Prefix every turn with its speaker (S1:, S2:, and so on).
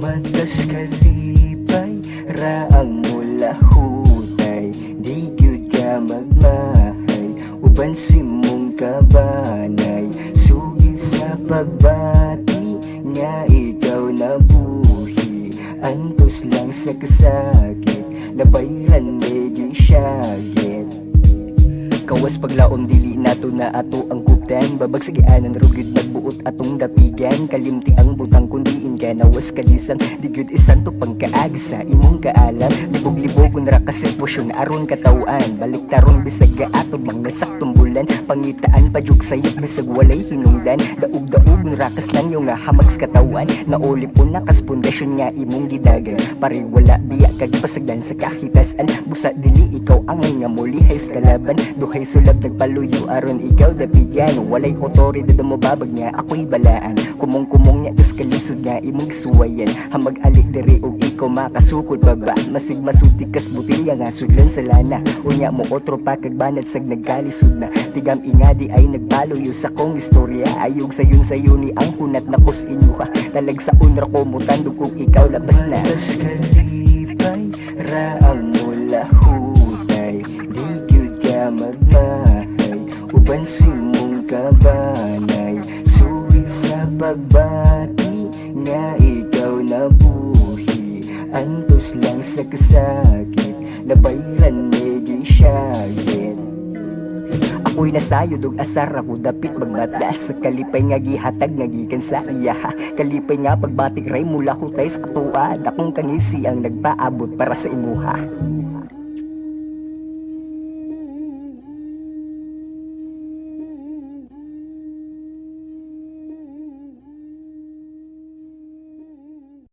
S1: Matas kalipay, raang mula hutay, di gyud ka magmahay, uban si mong kabanay. Sugid sa pagbati, nga ikaw nabuhi, antos lang sa kasakit, nabayran medyo syagit. Kawas paglaom dili nato na ato ang kutan, babagsagianan rugid nagbuot atong dapigan. Kalimti ang butang kundiin ka, nawas kalisang di gyud isanto pangkaag sa imong kaalam. Libog-libog ra ka sitwasyon aron katawan, balik taron bisag gaatod mang nasaktong bulan. Pangitaan pajuk sayop bisag walay hinungdan, daug-daug rakas lang yung nga hamag sa katawan. Nauli po nakas pundasyon nga imong gidagan, pare wala biya kag pasagdan sa kahitasan. Busa dili ikaw ang nga mulihay sa kalaban, duhay sulab nagpaluyo aron ikaw dapigan. Walay otoridad mo babag nga ako'y balaan, kumong-kumong niya dus kalisod nga imong suwayan. Hamag alik diri og ikaw makasukol pa ba, masig masuti kas butilya nga sudlan sa lana. Unya mo otro pa kag banad sag nagkalisod na, tigam ingadi ay nagpaluyo sa kong istorya. Ayog sayon ni ang hunat na kus inyo ka, talag sa unra ko mo tandog kung ikaw labas na. Matas kalipay, raang mula hutay, di gyud ka magmahay, uban si mong kabanay. Suwi sa pagbati, nga ikaw nabuhi, antos lang sa kasakit, nabayran medyo syagit. Ako'y nasayod og asar ako dapit magbatas, sa kalipay nga gihatag nga gikan sa iya. Kalipay nga pagbatik ray mula hutay sa katuad, akong kangisi ang nagpaabot para sa imuha.